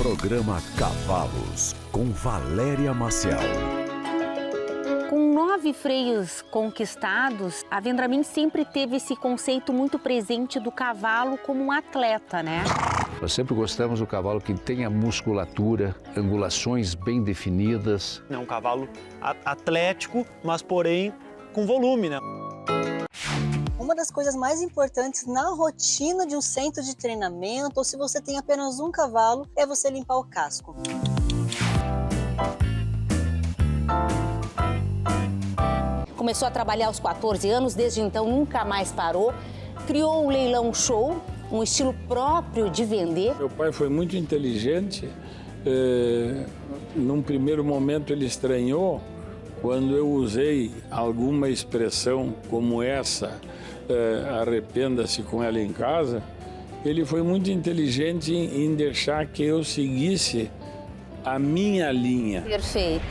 Programa Cavalos, com Valéria Maciel. Com 9 freios conquistados, a Vendramin sempre teve esse conceito muito presente do cavalo como um atleta, né? Nós sempre gostamos do cavalo que tenha musculatura, angulações bem definidas. É um cavalo atlético, mas porém com volume, né? Uma das coisas mais importantes na rotina de um centro de treinamento, ou se você tem apenas um cavalo, é você limpar o casco. Começou a trabalhar aos 14 anos, desde então nunca mais parou. Criou o Leilão Show, um estilo próprio de vender. Meu pai foi muito inteligente. Num primeiro momento ele estranhou quando eu usei alguma expressão como essa, arrependa-se com ela em casa. Ele foi muito inteligente em deixar que eu seguisse a minha linha. Perfeito.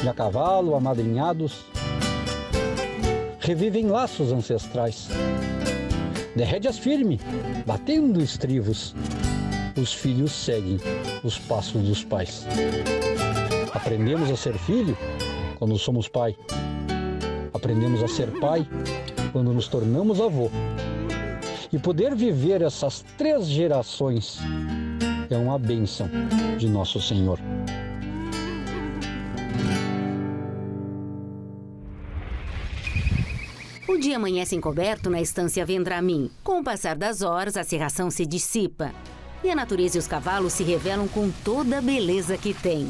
E a cavalo, amadrinhados, revivem laços ancestrais. De rédeas firme, batendo estrivos, os filhos seguem os passos dos pais. Aprendemos a ser filho quando somos pai. Aprendemos a ser pai quando nos tornamos avô. E poder viver essas 3 gerações é uma bênção de Nosso Senhor. O dia amanhece encoberto na estância Vendramin. Com o passar das horas, a cerração se dissipa. E a natureza e os cavalos se revelam com toda a beleza que têm.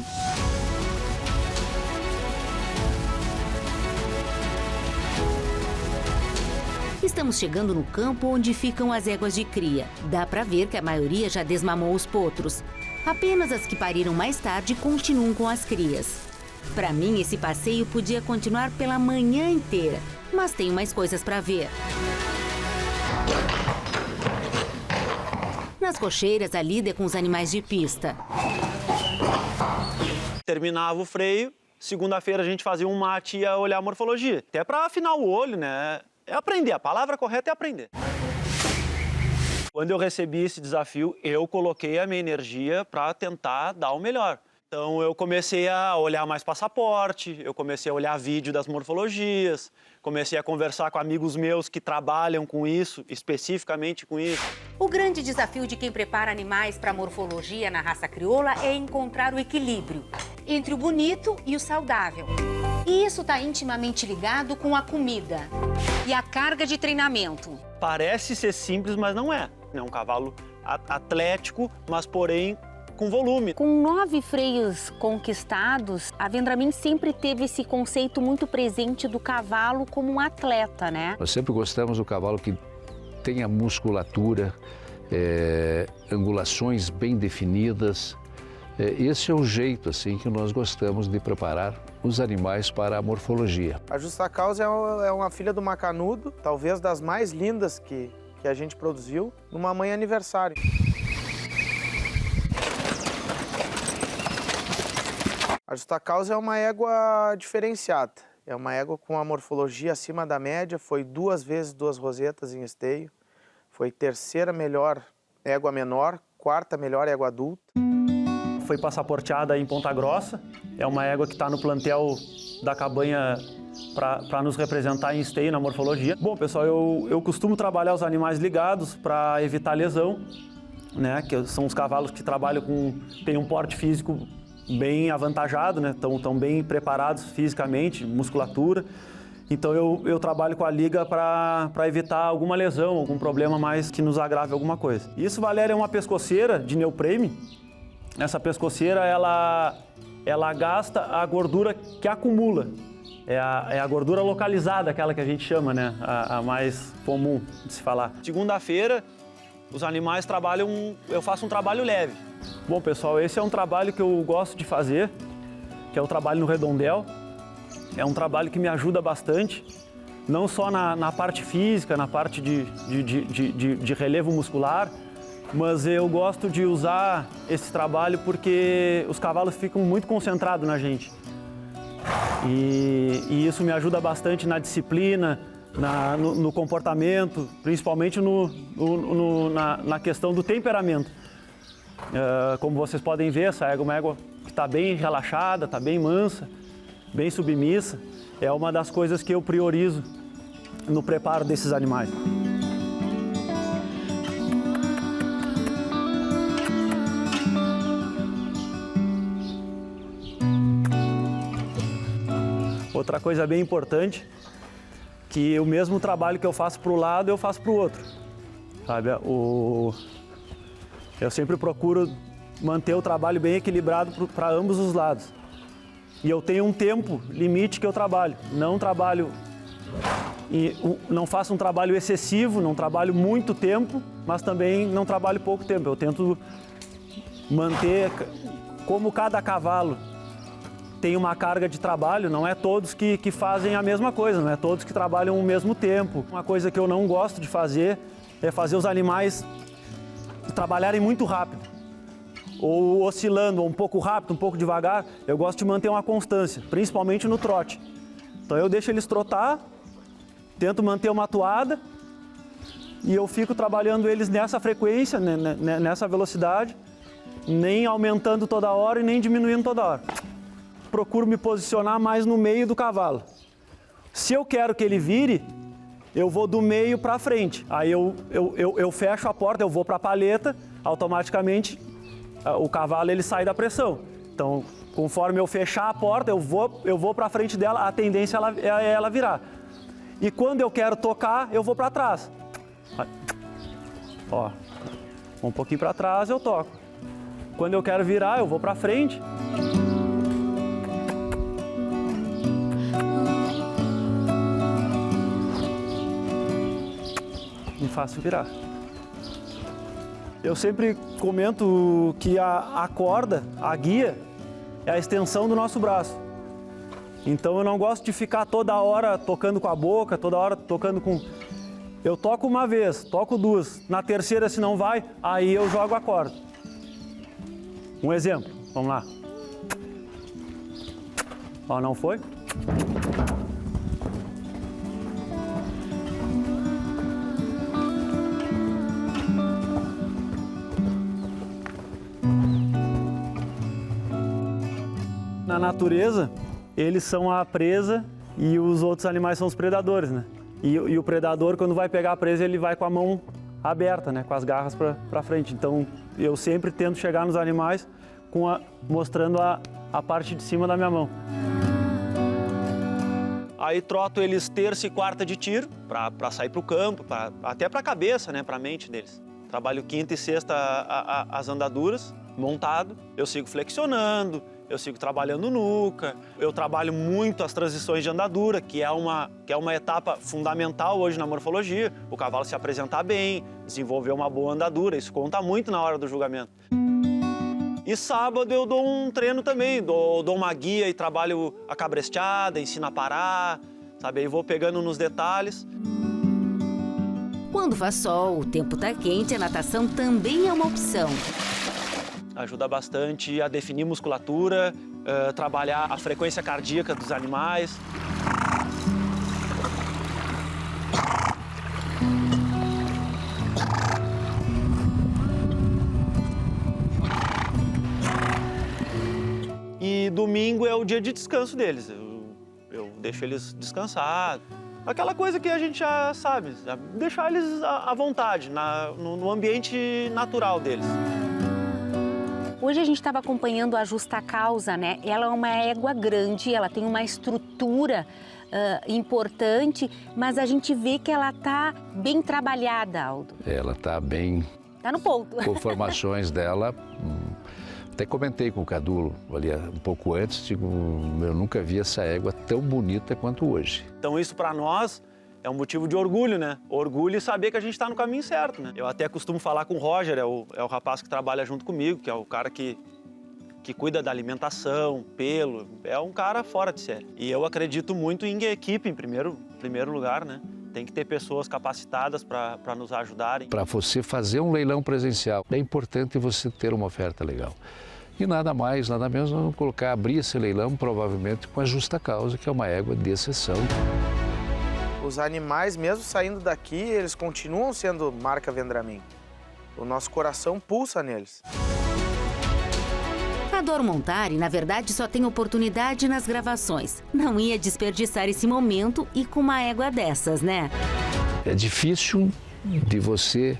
Estamos chegando no campo onde ficam as éguas de cria. Dá pra ver que a maioria já desmamou os potros. Apenas as que pariram mais tarde continuam com as crias. Pra mim, esse passeio podia continuar pela manhã inteira, mas tenho mais coisas pra ver. Nas cocheiras, a lida é com os animais de pista. Terminava o freio, segunda-feira a gente fazia um mate e ia olhar a morfologia. Até para afinar o olho, né? É aprender, a palavra correta é aprender. Quando eu recebi esse desafio, eu coloquei a minha energia para tentar dar o melhor. Então eu comecei a olhar mais passaporte, eu comecei a olhar vídeo das morfologias, comecei a conversar com amigos meus que trabalham com isso, especificamente com isso. O grande desafio de quem prepara animais para morfologia na raça crioula é encontrar o equilíbrio entre o bonito e o saudável. E isso está intimamente ligado com a comida e a carga de treinamento. Parece ser simples, mas não é. É um cavalo atlético, mas porém com volume. Com 9 freios conquistados, a Vendramin sempre teve esse conceito muito presente do cavalo como um atleta, né? Nós sempre gostamos do cavalo que tenha musculatura, angulações bem definidas. Esse é o jeito assim que nós gostamos de preparar os animais para a morfologia. A Justa Causa é uma filha do Macanudo, talvez das mais lindas que a gente produziu, numa mãe aniversário. A Justa Causa é uma égua diferenciada, é uma égua com uma morfologia acima da média, foi 2 vezes 2 rosetas em esteio, foi 3ª melhor égua menor, 4ª melhor égua adulta. Foi passaporteada em Ponta Grossa, é uma égua que está no plantel da cabanha para nos representar em esteio na morfologia. Bom, pessoal, eu costumo trabalhar os animais ligados para evitar lesão, né? Que são os cavalos que trabalham têm um porte físico bem avantajado, né? Estão bem preparados fisicamente, musculatura. Então eu trabalho com a liga para evitar alguma lesão, algum problema mais que nos agrave alguma coisa. Isso, Valéria, é uma pescoceira de neoprene. Essa pescoceira, ela gasta a gordura que acumula. É a gordura localizada, aquela que a gente chama, né? A mais comum de se falar. Segunda-feira, os animais trabalham, eu faço um trabalho leve. Bom, pessoal, esse é um trabalho que eu gosto de fazer, que é o trabalho no redondel. É um trabalho que me ajuda bastante, não só na parte física, na parte de relevo muscular, mas eu gosto de usar esse trabalho porque os cavalos ficam muito concentrados na gente. E isso me ajuda bastante na disciplina, no comportamento, principalmente na questão do temperamento. Como vocês podem ver, essa égua é uma égua que está bem relaxada, está bem mansa, bem submissa. É uma das coisas que eu priorizo no preparo desses animais. Outra coisa bem importante, que o mesmo trabalho que eu faço para um lado, eu faço para o outro. Sabe? Eu sempre procuro manter o trabalho bem equilibrado para ambos os lados. E eu tenho um tempo limite que eu trabalho. Não trabalho e não faço um trabalho excessivo, não trabalho muito tempo, mas também não trabalho pouco tempo. Eu tento manter, como cada cavalo tem uma carga de trabalho, não é todos que fazem a mesma coisa, não é todos que trabalham o mesmo tempo. Uma coisa que eu não gosto de fazer é fazer os animais trabalharem muito rápido, ou oscilando, um pouco rápido, um pouco devagar. Eu gosto de manter uma constância, principalmente no trote. Então eu deixo eles trotar, tento manter uma toada e eu fico trabalhando eles nessa frequência, nessa velocidade, nem aumentando toda hora e nem diminuindo toda hora. Procuro me posicionar mais no meio do cavalo. Se eu quero que ele vire, eu vou do meio para frente. Aí eu fecho a porta, eu vou para a palheta, automaticamente o cavalo ele sai da pressão. Então, conforme eu fechar a porta, eu vou para frente dela, a tendência é ela virar. E quando eu quero tocar, eu vou para trás. Ó, um pouquinho para trás eu toco. Quando eu quero virar, eu vou para frente. E faço virar. Eu sempre comento que a corda, a guia, é a extensão do nosso braço. Então eu não gosto de ficar toda hora tocando com a boca, toda hora tocando com... Eu toco uma vez, toco duas, na terceira se não vai, aí eu jogo a corda. Um exemplo, vamos lá. Ó, não foi? Na natureza, eles são a presa e os outros animais são os predadores, né? E o predador, quando vai pegar a presa, ele vai com a mão aberta, né? Com as garras para frente. Então, eu sempre tento chegar nos animais mostrando a parte de cima da minha mão. Aí troto eles terça e quarta de tiro para sair para o campo, até para a cabeça, né? Para a mente deles. Trabalho quinta e sexta as andaduras, montado. Eu sigo flexionando. Eu sigo trabalhando nuca, eu trabalho muito as transições de andadura, que é uma etapa fundamental hoje na morfologia. O cavalo se apresentar bem, desenvolver uma boa andadura, isso conta muito na hora do julgamento. E sábado eu dou um treino também, dou uma guia e trabalho a cabresteada, ensino a parar, sabe? Aí vou pegando nos detalhes. Quando faz sol, o tempo tá quente, a natação também é uma opção. Ajuda bastante a definir musculatura, trabalhar a frequência cardíaca dos animais. E domingo é o dia de descanso deles. Eu deixo eles descansar. Aquela coisa que a gente já sabe, deixar eles à vontade, no ambiente natural deles. Hoje a gente estava acompanhando a Justa Causa, né? Ela é uma égua grande, ela tem uma estrutura importante, mas a gente vê que ela está bem trabalhada, Aldo. Ela está bem... Está no ponto. Conformações dela... Até comentei com o Cadulo ali um pouco antes, digo, eu nunca vi essa égua tão bonita quanto hoje. Então isso para nós é um motivo de orgulho, né? Orgulho e saber que a gente está no caminho certo, né? Eu até costumo falar com o Roger, é o rapaz que trabalha junto comigo, que é o cara que cuida da alimentação, pelo, é um cara fora de série. E eu acredito muito em equipe em primeiro lugar, né? Tem que ter pessoas capacitadas para nos ajudarem. Para você fazer um leilão presencial, é importante você ter uma oferta legal. E nada mais, nada menos, vamos abrir esse leilão provavelmente com a Justa Causa, que é uma égua de exceção. Os animais, mesmo saindo daqui, eles continuam sendo marca Vendramin. O nosso coração pulsa neles. adoro montar e, na verdade, só tenho oportunidade nas gravações. Não ia desperdiçar esse momento e com uma égua dessas, né? É difícil de você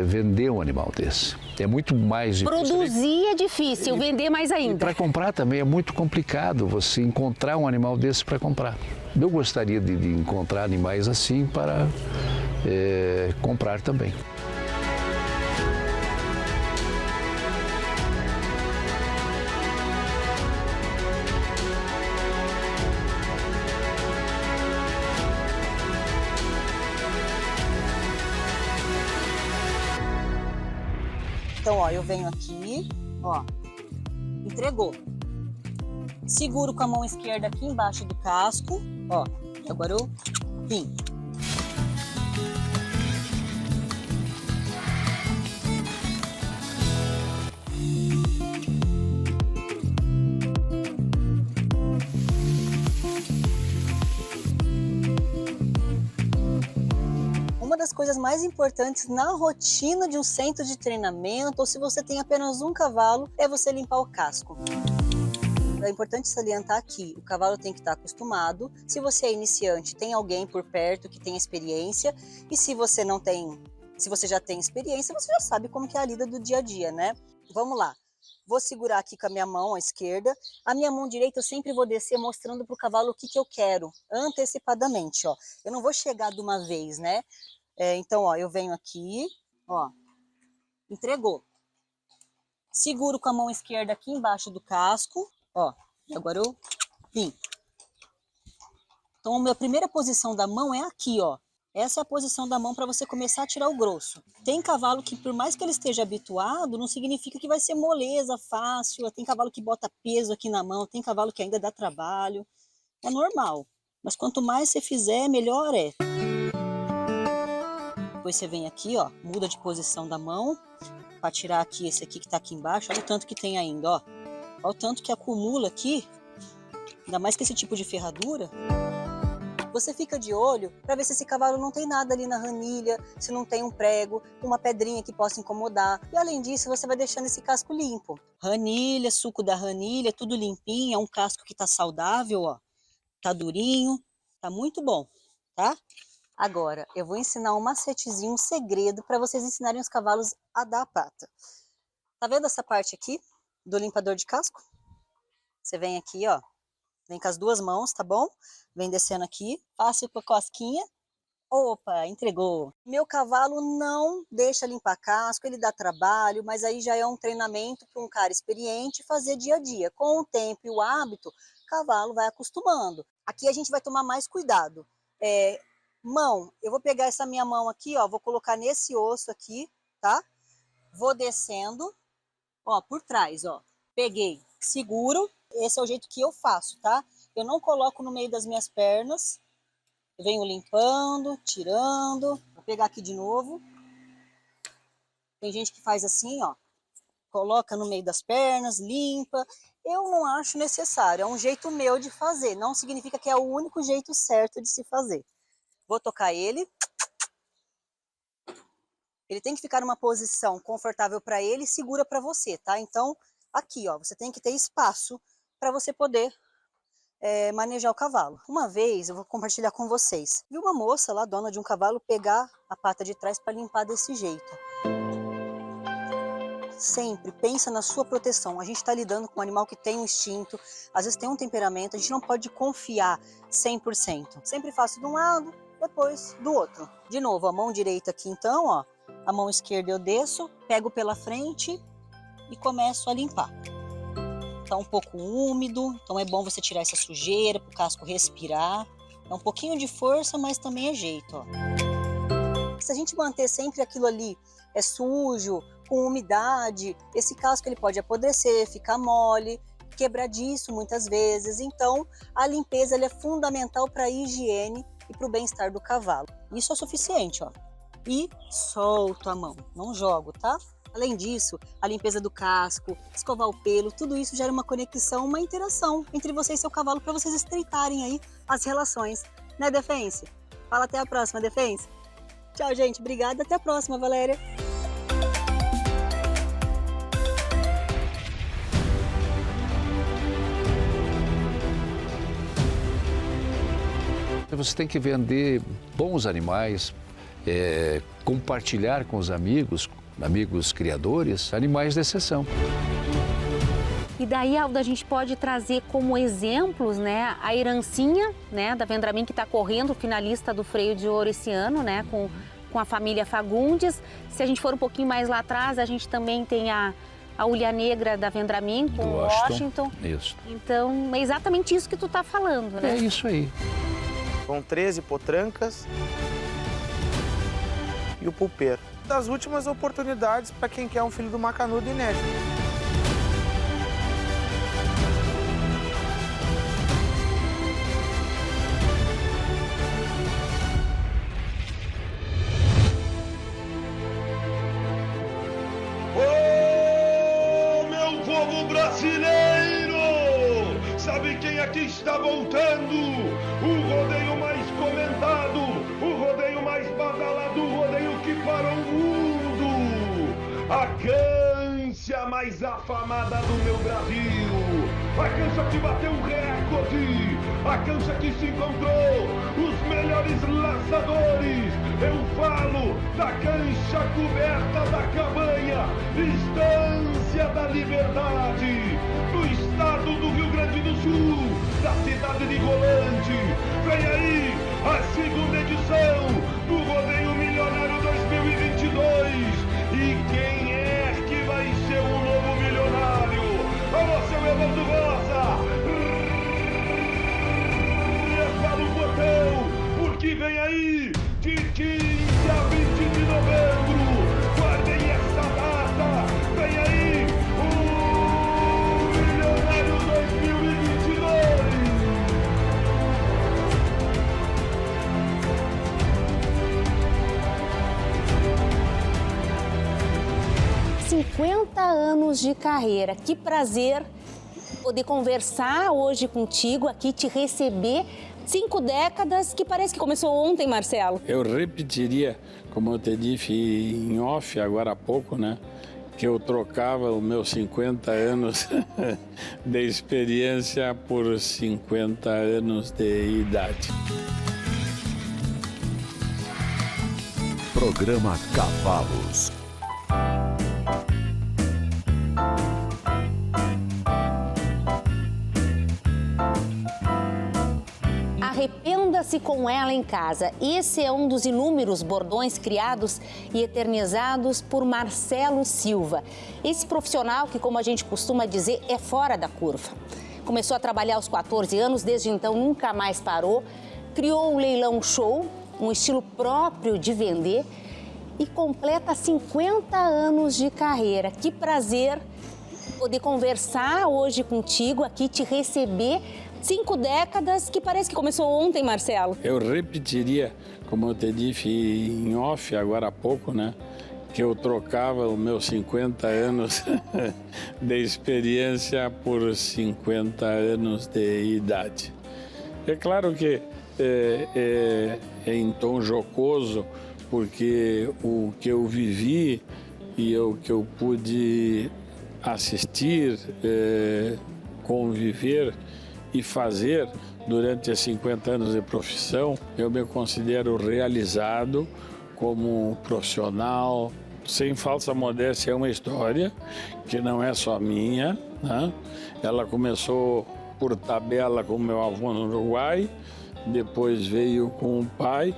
vender um animal desse. É muito mais difícil. Produzir é difícil, vender mais ainda. Para comprar também é muito complicado você encontrar um animal desse para comprar. Eu gostaria de encontrar animais assim para comprar também. Então, ó, eu venho aqui, ó, entregou. Seguro com a mão esquerda aqui embaixo do casco, ó, agora eu vim. Uma das coisas mais importantes na rotina de um centro de treinamento, ou se você tem apenas um cavalo, é você limpar o casco. É importante salientar aqui, o cavalo tem que estar acostumado. Se você é iniciante, tem alguém por perto que tem experiência. E se você não tem, se você já tem experiência, você já sabe como que é a lida do dia a dia, né? Vamos lá. Vou segurar aqui com a minha mão à esquerda. A minha mão direita eu sempre vou descer mostrando para o cavalo o que eu quero, antecipadamente, ó. Eu não vou chegar de uma vez, né? Então, ó, eu venho aqui, ó, entregou. Seguro com a mão esquerda aqui embaixo do casco, ó, agora eu vim. Então, a minha primeira posição da mão é aqui, ó. Essa é a posição da mão para você começar a tirar o grosso. Tem cavalo que, por mais que ele esteja habituado, não significa que vai ser moleza, fácil. Tem cavalo que bota peso aqui na mão, tem cavalo que ainda dá trabalho. É normal, mas quanto mais você fizer, melhor é. Depois você vem aqui, ó, muda de posição da mão para tirar aqui esse aqui que tá aqui embaixo. Olha o tanto que tem ainda, ó. Olha o tanto que acumula aqui, ainda mais que esse tipo de ferradura. Você fica de olho para ver se esse cavalo não tem nada ali na ranilha, se não tem um prego, uma pedrinha que possa incomodar. E além disso, você vai deixando esse casco limpo. Ranilha, suco da ranilha, tudo limpinho, é um casco que tá saudável, ó. Tá durinho, tá muito bom, tá? Agora, eu vou ensinar um macetezinho, um segredo para vocês ensinarem os cavalos a dar a pata. Tá vendo essa parte aqui do limpador de casco? Você vem aqui, ó, vem com as duas mãos, tá bom? Vem descendo aqui, passe com a cosquinha. Opa, entregou. Meu cavalo não deixa limpar casco, ele dá trabalho, mas aí já é um treinamento para um cara experiente fazer dia a dia. Com o tempo e o hábito, o cavalo vai acostumando. Aqui a gente vai tomar mais cuidado. Mão, eu vou pegar essa minha mão aqui, ó, vou colocar nesse osso aqui, tá? Vou descendo, ó, por trás, ó. Peguei, seguro, esse é o jeito que eu faço, tá? Eu não coloco no meio das minhas pernas, eu venho limpando, tirando. Vou pegar aqui de novo. Tem gente que faz assim, ó, coloca no meio das pernas, limpa. Eu não acho necessário, é um jeito meu de fazer, não significa que é o único jeito certo de se fazer. Vou tocar ele. Ele tem que ficar numa posição confortável para ele e segura para você, tá? Então, aqui, ó, você tem que ter espaço para você poder manejar o cavalo. Uma vez, eu vou compartilhar com vocês. Vi uma moça lá, dona de um cavalo, pegar a pata de trás para limpar desse jeito. Sempre pensa na sua proteção. A gente está lidando com um animal que tem um instinto, às vezes tem um temperamento, a gente não pode confiar 100%. Sempre faço de um lado, depois do outro. De novo, a mão direita aqui então, ó, a mão esquerda eu desço, pego pela frente e começo a limpar. Tá um pouco úmido, então é bom você tirar essa sujeira para o casco respirar. É um pouquinho de força, mas também é jeito, ó. Se a gente manter sempre aquilo ali sujo, com umidade, esse casco ele pode apodrecer, ficar mole, quebradiço muitas vezes. Então, a limpeza ela é fundamental para a higiene e para o bem-estar do cavalo. Isso é suficiente, ó. E solto a mão, não jogo, tá? Além disso, a limpeza do casco, escovar o pelo, tudo isso gera uma conexão, uma interação entre você e seu cavalo para vocês estreitarem aí as relações, né, Defense? Fala até a próxima, Defense. Tchau, gente. Obrigada. Até a próxima, Valéria. Você tem que vender bons animais, compartilhar com os amigos criadores, animais de exceção. E daí, Aldo, a gente pode trazer como exemplos, né, a Herancinha, né, da Vendramin, que está correndo, finalista do Freio de Ouro esse ano, né, com a família Fagundes. Se a gente for um pouquinho mais lá atrás, a gente também tem a Ulha Negra da Vendramin com o Washington. Isso. Então, é exatamente isso que tu está falando, né? É isso aí. São 13 potrancas e o pulpeiro. Das últimas oportunidades para quem quer um filho do macanudo inédito. Brasileiro! Sabe quem aqui está voltando? O rodeio mais comentado, o rodeio mais badalado, o rodeio que parou o mundo! A cancha mais afamada do meu Brasil! A cancha que bateu um recorde! A cancha que se encontrou os melhores laçadores! Eu falo da cancha coberta da Cabanha, Estância da Liberdade, no estado do Rio Grande do Sul, da cidade de Rolante. Vem aí a segunda edição do Rodeio Milionário 2022. E quem é que vai ser o novo milionário? Alô, seu Evandro Rosa! Prepara o botão, porque vem aí de 15 a 20 de novembro. Guardem essa data. Vem aí o Milionário 2022. 50 anos de carreira. Que prazer poder conversar hoje contigo aqui, te receber. 5 décadas, que parece que começou ontem, Marcelo. Eu repetiria, como eu te disse em off agora há pouco, né? Que eu trocava os meus 50 anos de experiência por 50 anos de idade. Programa Cavalos. Arrependa-se com ela em casa. Esse é um dos inúmeros bordões criados e eternizados por Marcelo Silva. Esse profissional que, como a gente costuma dizer, é fora da curva. Começou a trabalhar aos 14 anos, desde então nunca mais parou. Criou o Leilão Show, um estilo próprio de vender, e completa 50 anos de carreira. Que prazer poder conversar hoje contigo, aqui te receber. 5 décadas, que parece que começou ontem, Marcelo. Eu repetiria, como eu te disse em off agora há pouco, né? Que eu trocava os meus 50 anos de experiência por 50 anos de idade. É claro que é em tom jocoso, porque o que eu vivi e o que eu pude assistir, conviver e fazer durante esses 50 anos de profissão, eu me considero realizado como profissional. Sem falsa modéstia, é uma história que não é só minha, né? Ela começou por tabela com meu avô no Uruguai, depois veio com o pai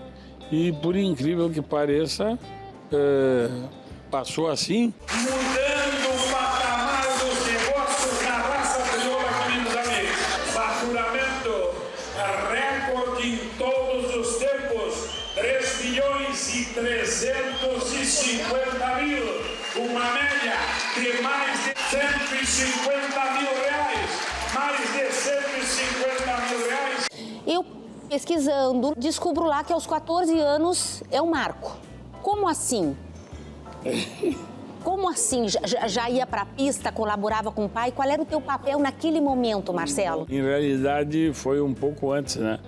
e, por incrível que pareça, passou assim. Mudando o patamar dos negócios na raça crioula, queridos amigos. Faturamento recorde em todos os tempos, 3.350.000, uma média de mais de 150 mil reais, mais de 150 mil reais. Eu, pesquisando, descubro lá que aos 14 anos é um marco. Como assim? Como assim? Já ia para a pista, colaborava com o pai? Qual era o teu papel naquele momento, Marcelo? Em realidade, foi um pouco antes, né?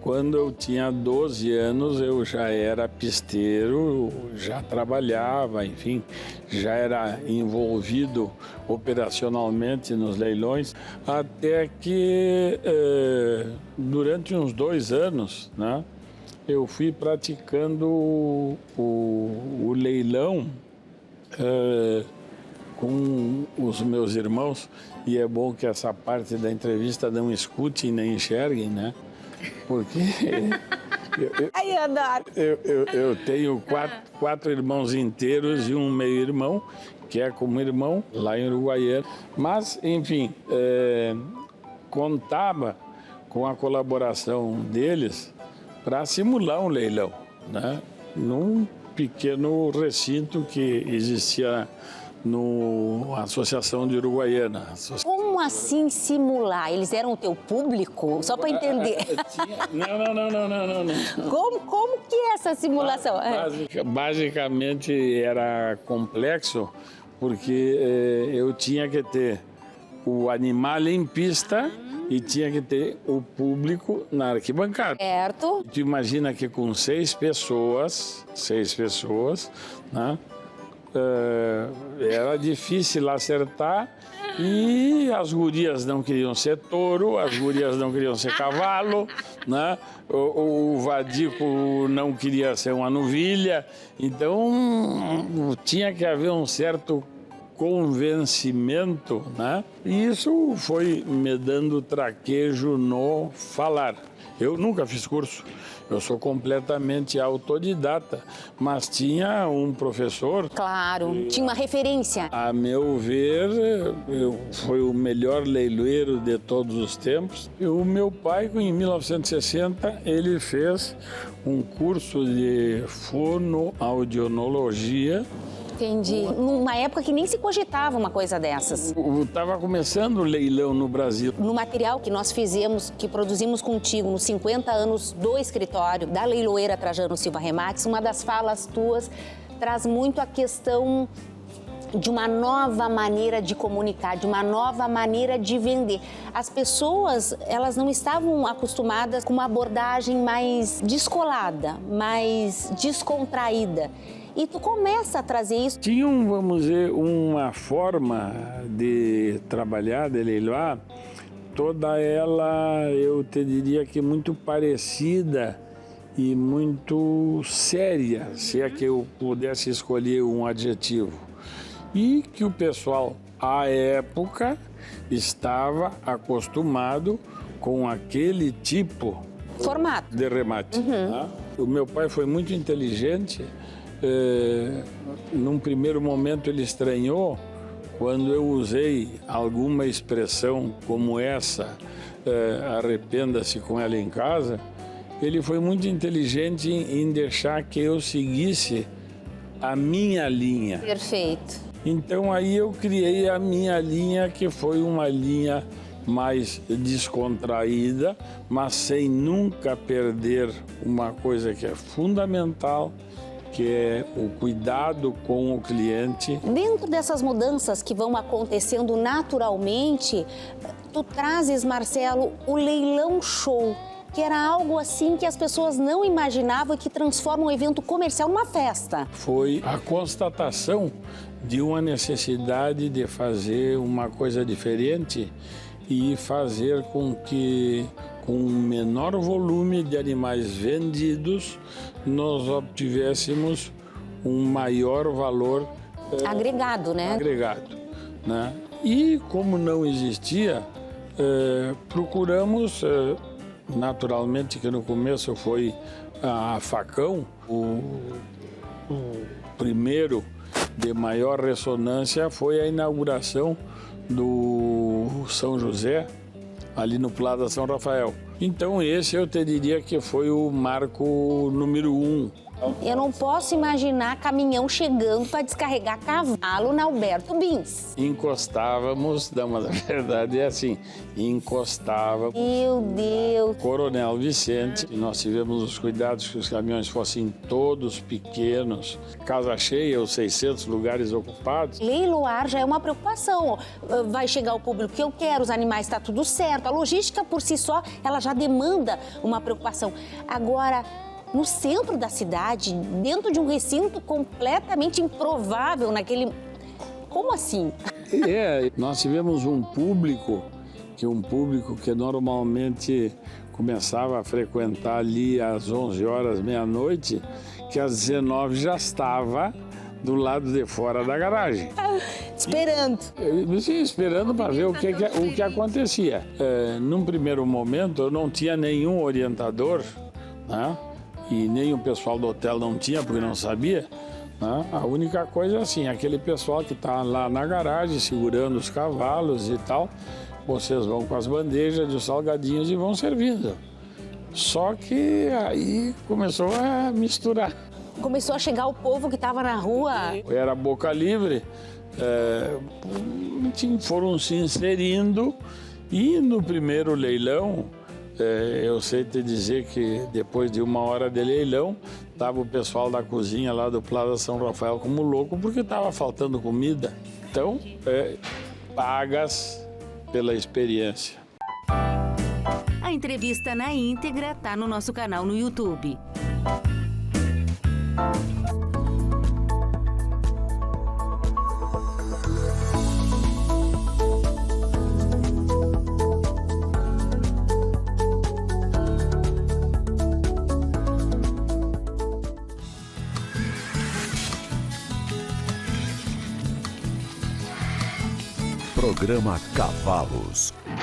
Quando eu tinha 12 anos, eu já era pisteiro, já trabalhava, enfim, já era envolvido operacionalmente nos leilões, até que durante uns 2 anos, né, eu fui praticando o leilão com os meus irmãos, e é bom que essa parte da entrevista não escutem nem enxerguem, né? Porque eu tenho quatro irmãos inteiros e um meio-irmão, que é como irmão, lá em Uruguaiana. Mas, enfim, contava com a colaboração deles para simular um leilão, né? Num pequeno recinto que existia na Associação de Uruguaiana. Como assim simular? Eles eram o teu público? Só para entender. Não. Como que é essa simulação? Basicamente era complexo, porque eu tinha que ter o animal em pista e tinha que ter o público na arquibancada. Certo. Tu imagina que com 6 pessoas, né? Era difícil acertar, e as gurias não queriam ser touro, as gurias não queriam ser cavalo, né? O vadico não queria ser uma novilha, então tinha que haver um certo convencimento, né? E isso foi me dando traquejo no falar. Eu nunca fiz curso, eu sou completamente autodidata, mas tinha um professor... Claro, tinha uma referência. A meu ver, foi o melhor leiloeiro de todos os tempos. E o meu pai, em 1960, ele fez um curso de fonoaudiologia. Entendi. Numa época que nem se cogitava uma coisa dessas. Estava começando o leilão no Brasil. No material que nós fizemos, que produzimos contigo nos 50 anos do escritório da leiloeira Trajano Silva Remates, uma das falas tuas traz muito a questão de uma nova maneira de comunicar, de uma nova maneira de vender. As pessoas, elas não estavam acostumadas com uma abordagem mais descolada, mais descontraída. E tu começa a trazer isso. Tinha, vamos dizer, uma forma de trabalhar, de leiloar, toda ela, eu te diria que muito parecida e muito séria, se é que eu pudesse escolher um adjetivo. E que o pessoal, à época, estava acostumado com aquele tipo formato de remate. Tá? O meu pai foi muito inteligente. Num primeiro momento ele estranhou quando eu usei alguma expressão como essa, arrependa-se com ela em casa. Ele foi muito inteligente em deixar que eu seguisse a minha linha. Perfeito. Então aí eu criei a minha linha, que foi uma linha mais descontraída, mas sem nunca perder uma coisa que é fundamental, que é o cuidado com o cliente. Dentro dessas mudanças que vão acontecendo naturalmente, tu trazes, Marcelo, o leilão show, que era algo assim que as pessoas não imaginavam e que transforma um evento comercial numa festa. Foi a constatação de uma necessidade de fazer uma coisa diferente e fazer com que, com um menor volume de animais vendidos, nós obtivéssemos um maior valor agregado, né? Agregado, né? E como não existia, procuramos, naturalmente que no começo foi a facão, o primeiro de maior ressonância foi a inauguração do São José, ali no Plaza São Rafael. Então esse eu te diria que foi o marco número 1 Eu não posso imaginar caminhão chegando para descarregar cavalo na Alberto Bins. Encostávamos, mas a verdade é assim, encostava. Meu Deus! Coronel Vicente, e nós tivemos os cuidados que os caminhões fossem todos pequenos, casa cheia, os 600 lugares ocupados. Leiloar já é uma preocupação. Vai chegar o público que eu quero, os animais, está tudo certo. A logística por si só, ela já demanda uma preocupação. Agora, no centro da cidade, dentro de um recinto completamente improvável naquele... Como assim? Nós tivemos um público que normalmente começava a frequentar ali às 11 horas, meia-noite, que às 19 já estava do lado de fora da garagem. Esperando. Sim, esperando para ver o que acontecia. Num primeiro momento, eu não tinha nenhum orientador, né? E nem o pessoal do hotel não tinha, porque não sabia. Né? A única coisa é assim, aquele pessoal que está lá na garagem, segurando os cavalos e tal, vocês vão com as bandejas de salgadinhos e vão servindo. Só que aí começou a misturar. Começou a chegar o povo que estava na rua. Era boca livre, foram se inserindo e no primeiro leilão, eu sei te dizer que depois de 1 hora de leilão, estava o pessoal da cozinha lá do Plaza São Rafael como louco porque estava faltando comida. Então, pagas pela experiência. A entrevista na íntegra está no nosso canal no YouTube. Programa Cavalos.